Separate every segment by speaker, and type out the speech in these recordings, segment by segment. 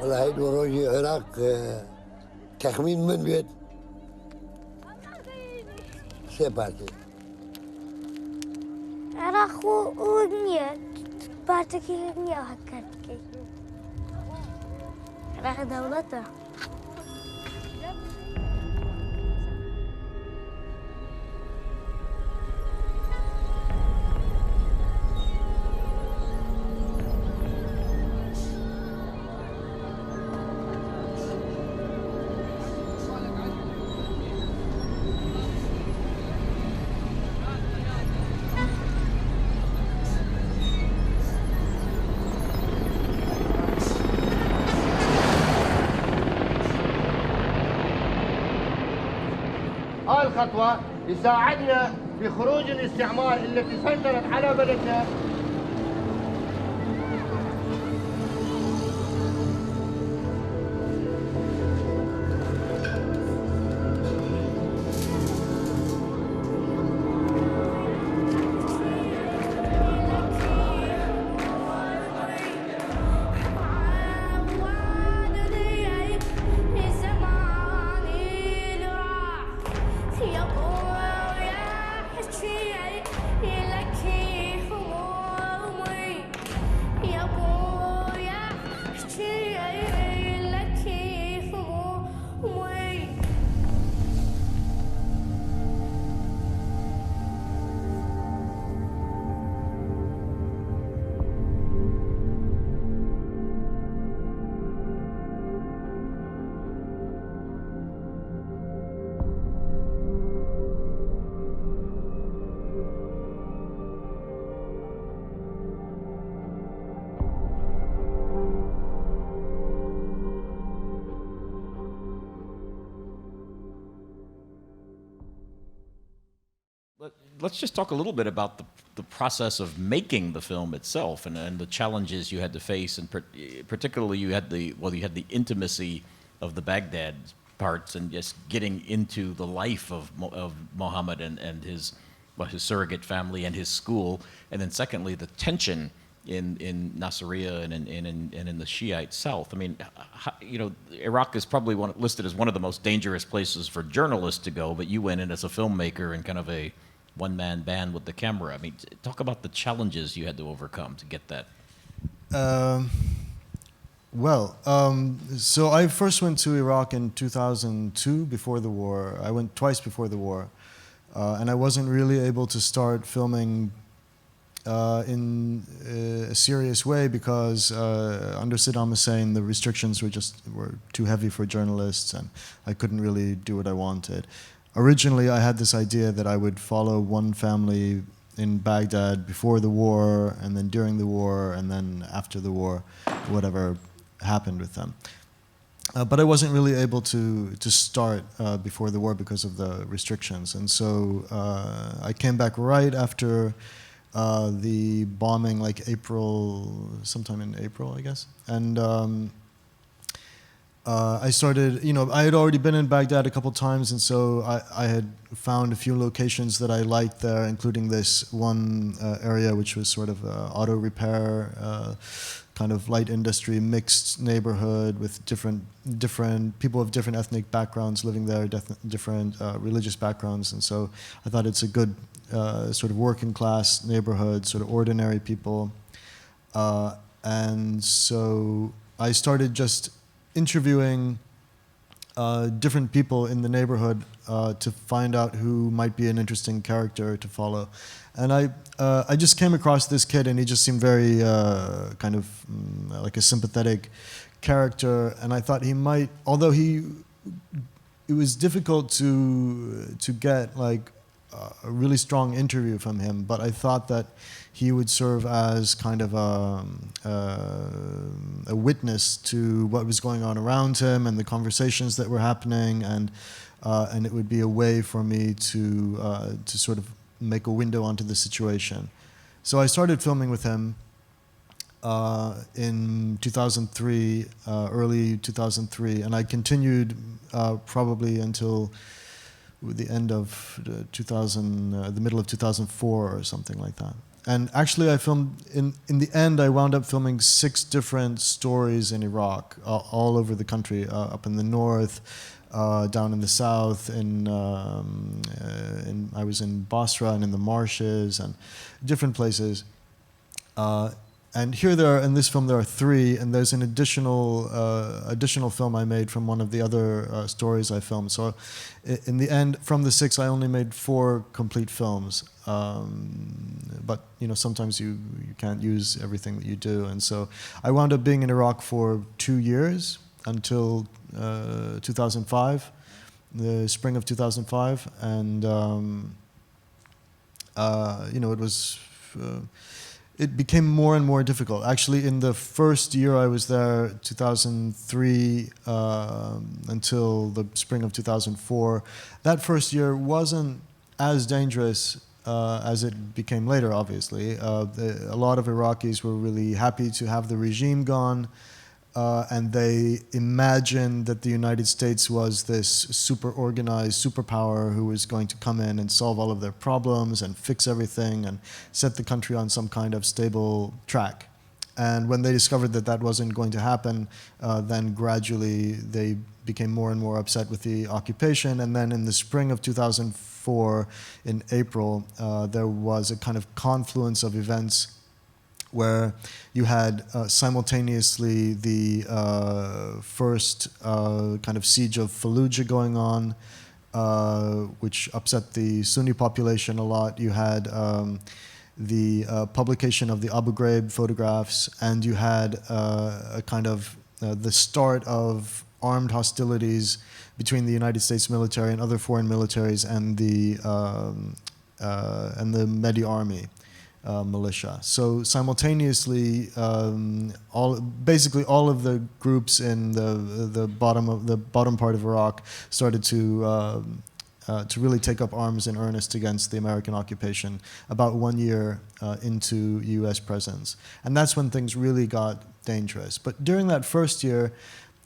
Speaker 1: العيد وروجي العراق تخمين من بيت سيباتي
Speaker 2: العراق ونية باتكي نية هكذا العراق دولته
Speaker 3: هاي الخطوة يساعدنا في خروج الاستعمار التي سيطرت على بلدنا.
Speaker 4: Let's just talk a little bit about the process of making the film itself and the challenges you had to face, and particularly you had the intimacy of the Baghdad parts and just getting into the life of Muhammad and his surrogate family and his school, and then secondly the tension in Nasiriyah and in the Shiite South. I mean, Iraq is probably listed as one of the most dangerous places for journalists to go, but you went in as a filmmaker and kind of a one-man band with the camera. I mean, talk about the challenges you had to overcome to get that.
Speaker 5: So I first went to Iraq in 2002, before the war. I went twice before the war. And I wasn't really able to start filming in a serious way because under Saddam Hussein, the restrictions were too heavy for journalists, and I couldn't really do what I wanted. Originally, I had this idea that I would follow one family in Baghdad before the war, and then during the war, and then after the war, whatever happened with them. But I wasn't really able to start before the war because of the restrictions. And so I came back right after the bombing, like sometime in April, I guess. And I started, I had already been in Baghdad a couple times, and so I had found a few locations that I liked there, including this one area which was sort of auto repair, kind of light industry, mixed neighborhood with different people of different ethnic backgrounds living there, different religious backgrounds, and so I thought it's a good sort of working class neighborhood, sort of ordinary people, and so I started just interviewing different people in the neighborhood to find out who might be an interesting character to follow. And I just came across this kid, and he just seemed very kind of like a sympathetic character. And I thought he might, although it was difficult to get like a really strong interview from him, but I thought that he would serve as kind of a witness to what was going on around him and the conversations that were happening, and it would be a way for me to sort of make a window onto the situation. So I started filming with him in 2003, early 2003, and I continued probably until the end of the middle of 2004 or something like that. And actually, I filmed, in the end, I wound up filming 6 different stories in Iraq, all over the country, up in the north, down in the south, I was in Basra and in the marshes and different places. And here in this film there are 3, and there's an additional film I made from one of the other stories I filmed. So in the end, from the 6, I only made 4 complete films. But sometimes you can't use everything that you do, and so I wound up being in Iraq for 2 years until 2005, the spring of 2005, and it was. It became more and more difficult. Actually, in the first year I was there, 2003 until the spring of 2004, that first year wasn't as dangerous as it became later, obviously. A lot of Iraqis were really happy to have the regime gone, and they imagined that the United States was this super organized superpower who was going to come in and solve all of their problems and fix everything and set the country on some kind of stable track. And when they discovered that that wasn't going to happen, then gradually they became more and more upset with the occupation. And then in the spring of 2004, in April, there was a kind of confluence of events where you had simultaneously the first kind of siege of Fallujah going on, which upset the Sunni population a lot. You had the publication of the Abu Ghraib photographs, and you had a kind of the start of armed hostilities between the United States military and other foreign militaries and the Mehdi army. Militia. So simultaneously, basically all of the groups in the bottom part of Iraq started to really take up arms in earnest against the American occupation about 1 year into U.S. presence, and that's when things really got dangerous. But during that first year,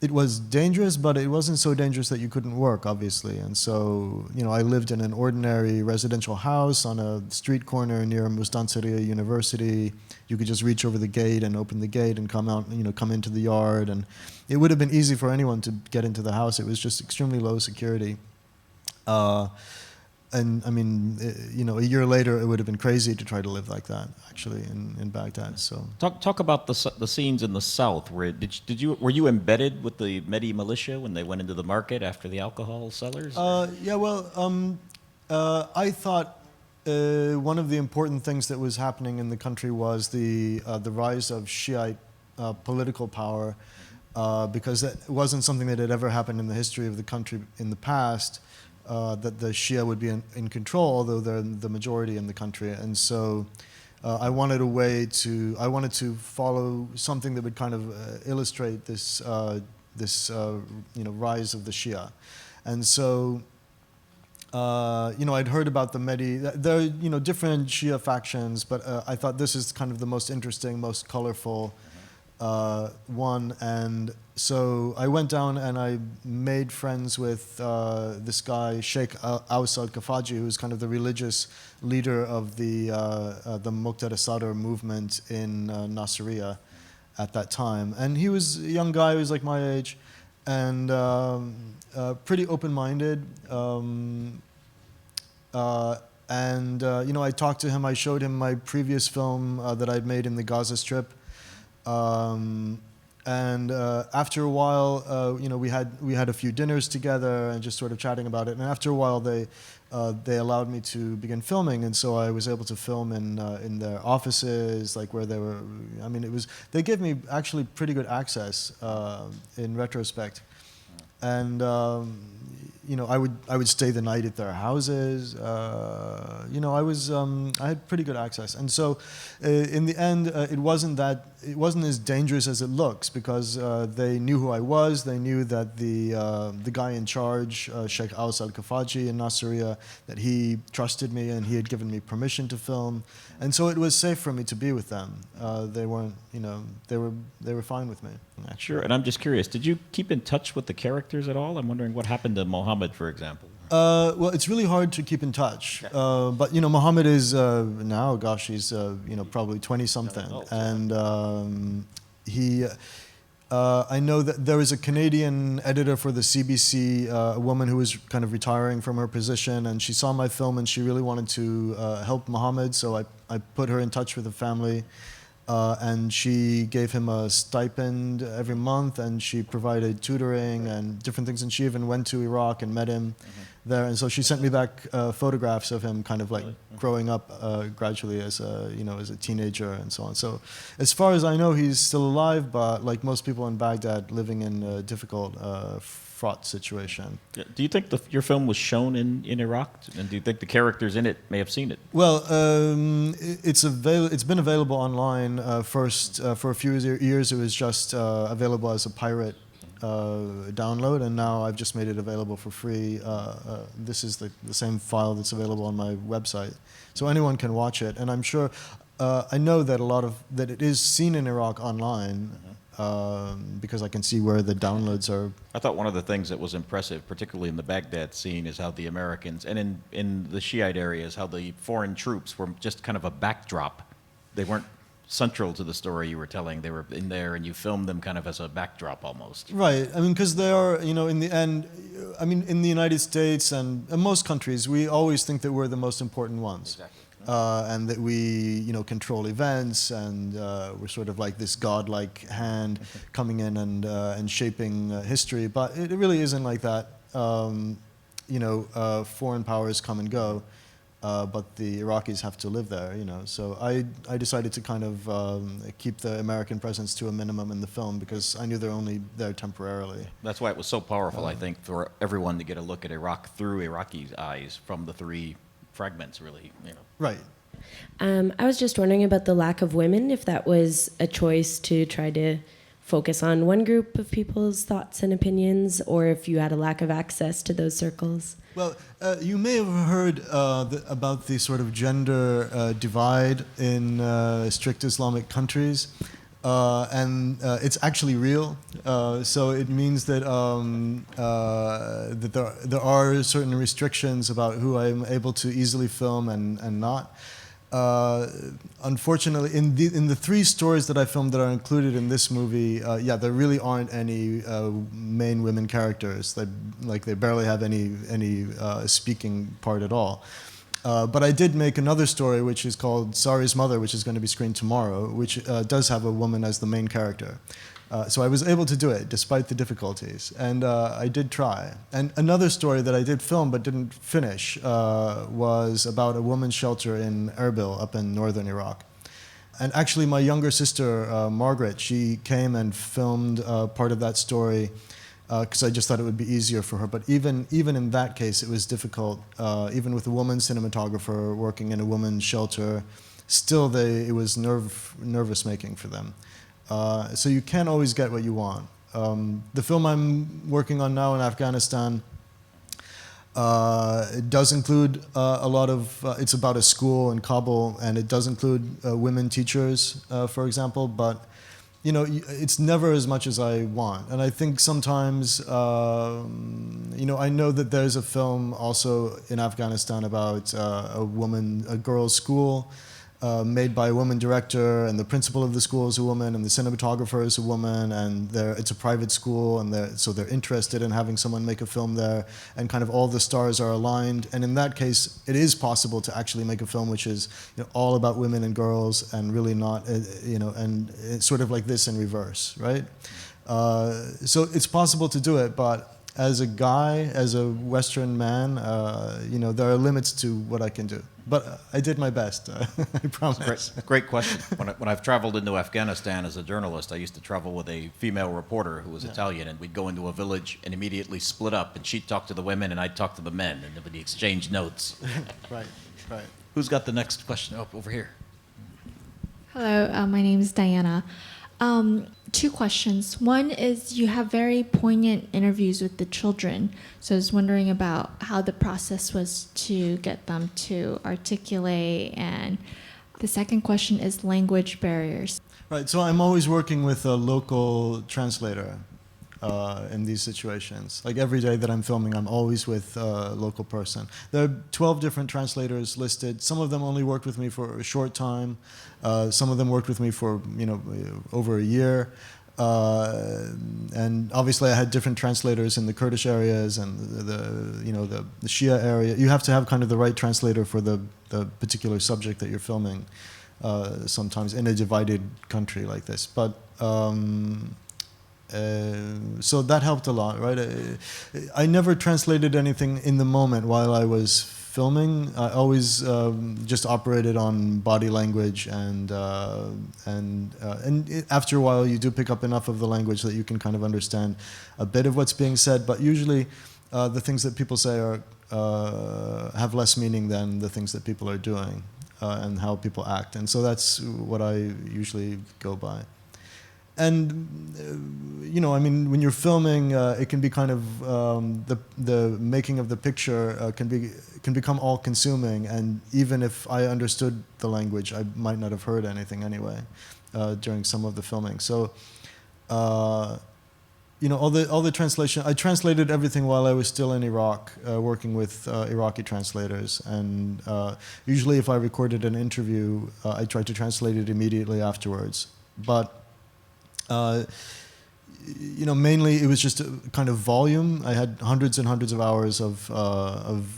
Speaker 5: it was dangerous, but it wasn't so dangerous that you couldn't work, obviously. And so, I lived in an ordinary residential house on a street corner near Mustansiriya University. You could just reach over the gate and open the gate and come out, come into the yard. And it would have been easy for anyone to get into the house. It was just extremely low security. And I mean, a year later, it would have been crazy to try to live like that, actually, in Baghdad. So
Speaker 4: talk about the scenes in the south. Were you embedded with the Mehdi militia when they went into the market after the alcohol sellers?
Speaker 5: Yeah, well, I thought one of the important things that was happening in the country was the rise of Shiite political power, because that wasn't something that had ever happened in the history of the country in the past. That the Shia would be in control, although they're the majority in the country. And so I wanted to follow something that would kind of illustrate this rise of the Shia. And so I'd heard about the Mehdi. There are different Shia factions, but I thought this is kind of the most interesting, most colorful one. And so I went down and I made friends with this guy, Sheikh Aus al-Kafaji, who's kind of the religious leader of the Muqtada Sadr movement in Nasiriyah at that time. And he was a young guy, he was like my age, and pretty open-minded. I talked to him, I showed him my previous film that I'd made in the Gaza Strip. After a while, we had a few dinners together and just sort of chatting about it. And after a while, they allowed me to begin filming, and so I was able to film in their offices, like where they were. I mean, they gave me actually pretty good access in retrospect, and I would stay the night at their houses. I had pretty good access, and so in the end, it wasn't as dangerous as it looks, because they knew who I was. They knew that the guy in charge, Sheikh Aus al-Kafaji in Nasiriyah, that he trusted me and he had given me permission to film, and so it was safe for me to be with them. They weren't, they were fine with me. Actually.
Speaker 4: Sure, and I'm just curious, did you keep in touch with the characters at all? I'm wondering what happened to Mohammed, for example.
Speaker 5: Well, it's really hard to keep in touch. But Muhammad is now, gosh, he's probably 20-something, and he. I know that there was a Canadian editor for the CBC, a woman who was kind of retiring from her position, and she saw my film and she really wanted to help Muhammad, so I put her in touch with the family, and she gave him a stipend every month, and she provided tutoring and different things, and she even went to Iraq and met him there, and so she sent me back photographs of him kind of like growing up gradually as a teenager and so on. So as far as I know, he's still alive, but like most people in Baghdad, living in a difficult, fraught situation.
Speaker 4: Do you think your film was shown in Iraq? And do you think the characters in it may have seen it?
Speaker 5: Well, it's been available online first. For a few years, it was just available as a pirate download, and now I've just made it available for free. This is the same file that's available on my website, so anyone can watch it. And I'm sure, I know that that it is seen in Iraq online, because I can see where the downloads are.
Speaker 4: I thought one of the things that was impressive, particularly in the Baghdad scene, is how the Americans, and in the Shiite areas, how the foreign troops were just kind of a backdrop. They weren't central to the story you were telling. They were in there, and you filmed them kind of as a backdrop almost.
Speaker 5: Right. I mean, because they are, in the end, I mean, in the United States and in most countries, we always think that we're the most important ones.
Speaker 4: Exactly.
Speaker 5: And that we, control events, and we're sort of like this godlike hand coming in and shaping history. But it really isn't like that. Foreign powers come and go. But the Iraqis have to live there, So I decided to kind of keep the American presence to a minimum in the film because I knew they're only there temporarily.
Speaker 4: That's why it was so powerful, I think, for everyone to get a look at Iraq through Iraqi eyes from the three fragments, really.
Speaker 5: Right.
Speaker 6: I was just wondering about the lack of women, if that was a choice to try to focus on one group of people's thoughts and opinions, or if you had a lack of access to those circles.
Speaker 5: Well, you may have heard about the sort of gender divide in strict Islamic countries, and it's actually real. So it means that that there are certain restrictions about who I'm able to easily film and not. Unfortunately, in the three stories that I filmed that are included in this movie, there really aren't any main women characters. They barely have any speaking part at all. But I did make another story which is called Sari's Mother, which is going to be screened tomorrow, which does have a woman as the main character. So I was able to do it despite the difficulties, and I did try. And another story that I did film but didn't finish was about a woman's shelter in Erbil up in northern Iraq. And actually my younger sister, Margaret, she came and filmed part of that story because I just thought it would be easier for her. But even in that case, it was difficult. Even with a woman cinematographer working in a woman's shelter, still it was nervous making for them. So you can't always get what you want. The film I'm working on now in Afghanistan, it does include a lot of, it's about a school in Kabul, and it does include women teachers, for example, but it's never as much as I want. And I think sometimes, I know that there's a film also in Afghanistan about a girls' school, made by a woman director, and the principal of the school is a woman, and the cinematographer is a woman, and it's a private school, and so they're interested in having someone make a film there, and kind of all the stars are aligned. And in that case, it is possible to actually make a film which is all about women and girls, and really not, and it's sort of like this in reverse, right? So it's possible to do it, but as a guy, as a Western man, there are limits to what I can do. But I did my best, I promise.
Speaker 4: Great question. When I've traveled into Afghanistan as a journalist, I used to travel with a female reporter who was Italian, and we'd go into a village and immediately split up, and she'd talk to the women and I'd talk to the men, and we'd exchange notes.
Speaker 5: Right.
Speaker 4: Who's got the next question? Oh, over here.
Speaker 7: Hello, my name is Diana. Two questions. One is you have very poignant interviews with the children. So I was wondering about how the process was to get them to articulate. And the second question is language barriers.
Speaker 5: Right, so I'm always working with a local translator. in these situations. Like every day that I'm filming, I'm always with a local person. There are 12 different translators listed. Some of them only worked with me for a short time. Some of them worked with me for over a year. And obviously I had different translators in the Kurdish areas and the Shia area. You have to have kind of the right translator for the particular subject that you're filming sometimes in a divided country like this. But so that helped a lot, right? I never translated anything in the moment while I was filming. I always just operated on body language, and after a while you do pick up enough of the language that you can kind of understand a bit of what's being said. But usually, the things that people say have less meaning than the things that people are doing and how people act. And so that's what I usually go by. And I mean, when you're filming, it can be kind of the making of the picture can become all-consuming. And even if I understood the language, I might not have heard anything anyway during some of the filming. So, all the translation. I translated everything while I was still in Iraq, working with Iraqi translators. And usually, if I recorded an interview, I tried to translate it immediately afterwards. But mainly it was just a kind of volume. I had hundreds and hundreds of hours of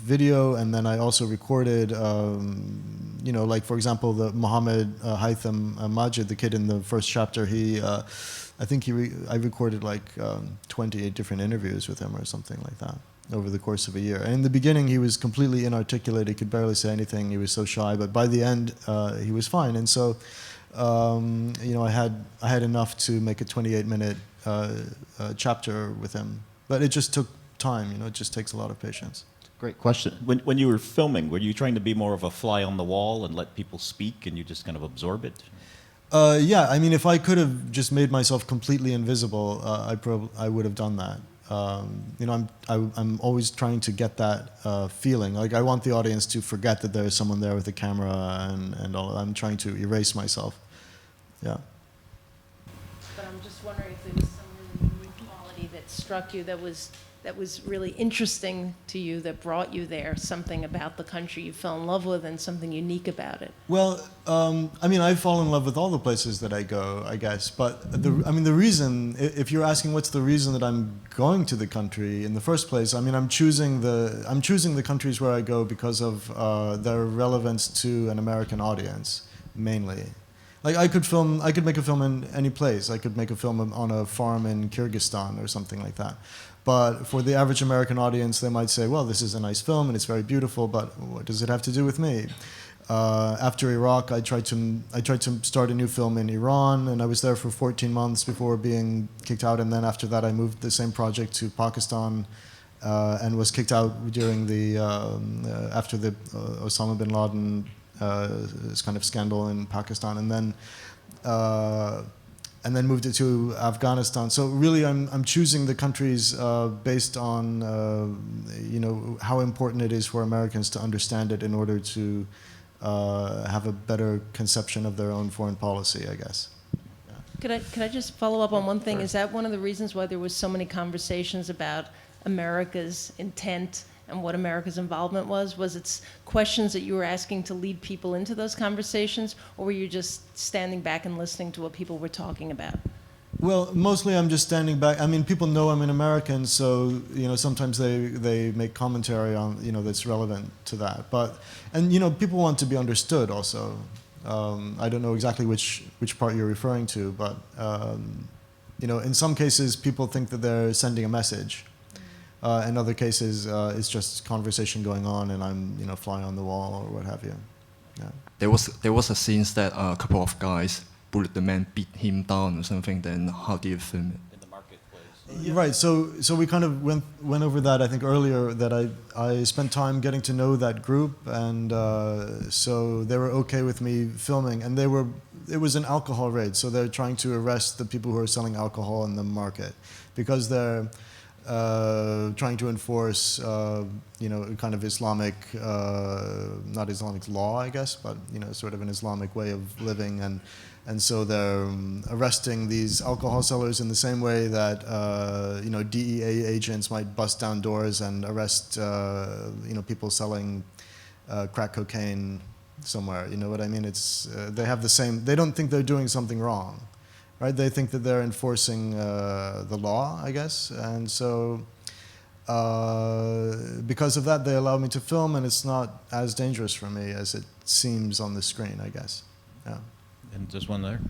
Speaker 5: video, and then I also recorded, like for example, the Mohammed Haytham Majid, the kid in the first chapter. I recorded like 28 different interviews with him or something like that over the course of a year. And in the beginning, he was completely inarticulate. He could barely say anything. He was so shy. But by the end, he was fine. And so. I had enough to make a 28-minute chapter with him, but it just took time. It just takes a lot of patience.
Speaker 4: Great question. When you were filming, were you trying to be more of a fly on the wall and let people speak, and you just kind of absorb it?
Speaker 5: Yeah, I mean, if I could have just made myself completely invisible, I would have done that. I'm always trying to get that feeling. Like I want the audience to forget that there is someone there with a camera and all. I'm trying to erase myself. Yeah.
Speaker 8: But I'm just wondering if there was some really unique quality that struck you that was really interesting to you, that brought you there, something about the country you fell in love with and something unique about it.
Speaker 5: Well, I fall in love with all the places that I go, I guess. But the reason, if you're asking what's the reason that I'm going to the country in the first place, I'm choosing the countries where I go because of their relevance to an American audience, mainly. Like I could make a film in any place. I could make a film on a farm in Kyrgyzstan or something like that. But for the average American audience, they might say, well, this is a nice film and it's very beautiful, but what does it have to do with me? After Iraq, I tried to start a new film in Iran, and I was there for 14 months before being kicked out. And then after that, I moved the same project to Pakistan and was kicked out during after the Osama bin Laden kind of scandal in Pakistan, and then moved it to Afghanistan. So really, I'm choosing the countries based on how important it is for Americans to understand it in order to have a better conception of their own foreign policy, I guess. Yeah.
Speaker 8: Could I just follow up on one thing? Sure. Is that one of the reasons why there was so many conversations about America's intent and what America's involvement was? Was it questions that you were asking to lead people into those conversations, or were you just standing back and listening to what people were talking about?
Speaker 5: Well, mostly I'm just standing back. I mean, people know I'm an American, so sometimes they make commentary on that's relevant to that. And people want to be understood also. I don't know exactly which part you're referring to, but in some cases people think that they're sending a message. In other cases, it's just conversation going on, and I'm, flying on the wall or what have you. Yeah.
Speaker 9: There was a scene that a couple of guys bullied the man, beat him down or something. Then how do you film it?
Speaker 4: In the marketplace.
Speaker 5: Right. So we kind of went over that, I think, earlier. That I spent time getting to know that group, and so they were okay with me filming, and it was an alcohol raid, so they're trying to arrest the people who are selling alcohol in the market, because they're trying to enforce, kind of Islamic, not Islamic law, I guess, but, sort of an Islamic way of living. And so they're arresting these alcohol sellers in the same way that, DEA agents might bust down doors and arrest, people selling crack cocaine somewhere. You know what I mean? It's, they have the same, they don't think they're doing something wrong. Right? They think that they're enforcing the law, I guess, and so because of that, they allow me to film, and it's not as dangerous for me as it seems on the screen, I guess. Yeah.
Speaker 4: And just one there.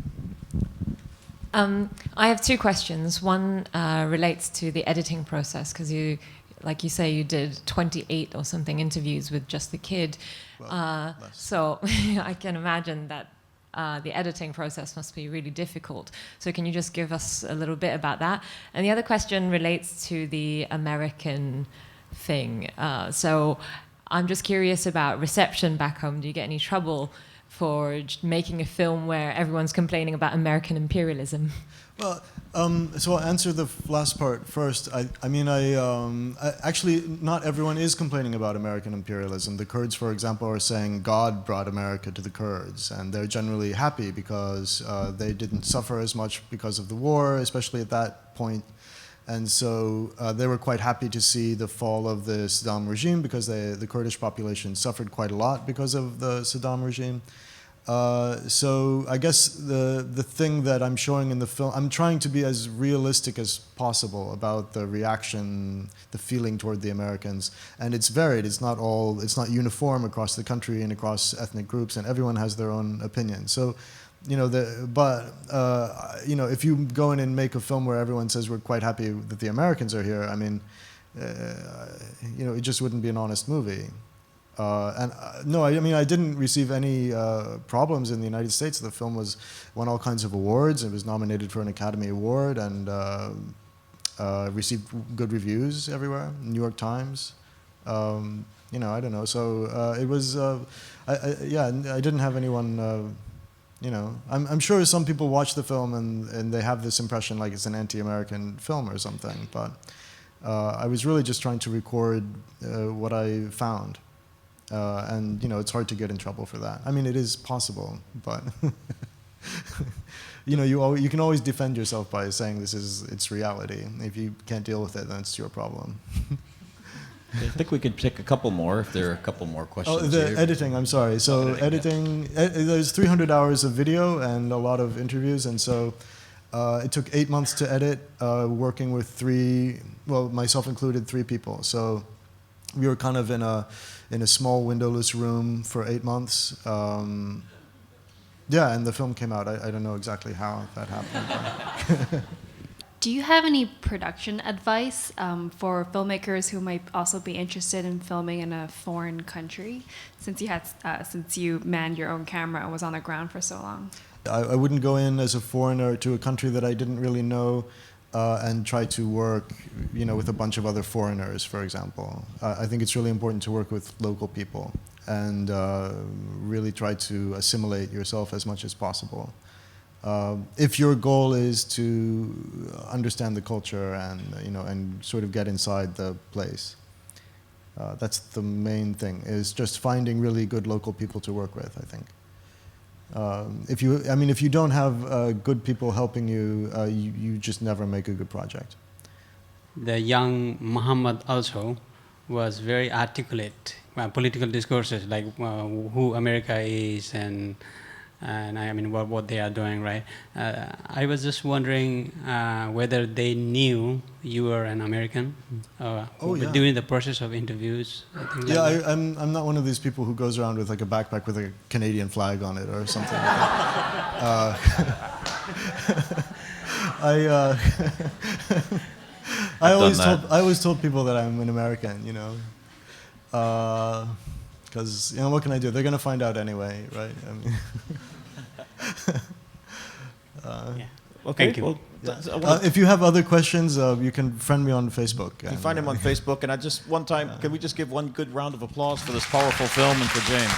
Speaker 10: I have two questions. One relates to the editing process, because you, like you say, you did 28 or something interviews with just the kid.
Speaker 5: Well,
Speaker 10: so I can imagine that the editing process must be really difficult. So can you just give us a little bit about that? And the other question relates to the American thing. So I'm just curious about reception back home. Do you get any trouble for making a film where everyone's complaining about American imperialism?
Speaker 5: Well, so I'll answer the last part first. Actually, not everyone is complaining about American imperialism. The Kurds, for example, are saying God brought America to the Kurds, and they're generally happy because they didn't suffer as much because of the war, especially at that point. And so they were quite happy to see the fall of the Saddam regime, because the Kurdish population suffered quite a lot because of the Saddam regime. So I guess the thing that I'm showing in the film, I'm trying to be as realistic as possible about the reaction, the feeling toward the Americans, and it's varied. It's not uniform across the country and across ethnic groups, and everyone has their own opinion. So, if you go in and make a film where everyone says we're quite happy that the Americans are here, it just wouldn't be an honest movie. I didn't receive any problems in the United States. The film won all kinds of awards. It was nominated for an Academy Award and received good reviews everywhere. New York Times. I don't know. So it was. I didn't have anyone. I'm sure some people watch the film and they have this impression like it's an anti-American film or something. But I was really just trying to record what I found. And it's hard to get in trouble for that. It is possible, but you can always defend yourself by saying it's reality. If you can't deal with it, then it's your problem.
Speaker 4: I think we could pick a couple more if there are a couple more questions.
Speaker 5: Oh, the editing. I'm sorry. So editing. There's 300 hours of video and a lot of interviews, and so it took 8 months to edit, working with myself included, 3 people. So we were kind of in a small windowless room for 8 months. And the film came out. I don't know exactly how that happened.
Speaker 11: Do you have any production advice for filmmakers who might also be interested in filming in a foreign country, since you manned your own camera and was on the ground for so long?
Speaker 5: I wouldn't go in as a foreigner to a country that I didn't really know. And try to work, with a bunch of other foreigners, for example. I think it's really important to work with local people and really try to assimilate yourself as much as possible. If your goal is to understand the culture and and sort of get inside the place, that's the main thing. Is just finding really good local people to work with, I think. If you don't have good people helping you, you just never make a good project.
Speaker 12: The young Muhammad also was very articulate, political discourses like who America is and what they are doing, right? I was just wondering whether they knew you were an American during the process of interviews.
Speaker 5: I'm not one of these people who goes around with like a backpack with a Canadian flag on it or something like that. I always told people that I'm an American, because what can I do? They're going to find out anyway, right?
Speaker 4: Okay.
Speaker 12: Thank you.
Speaker 4: Well,
Speaker 5: if you have other questions, you can friend me on Facebook.
Speaker 4: You can find him on Facebook. And one time, can we just give one good round of applause for this powerful film and for James?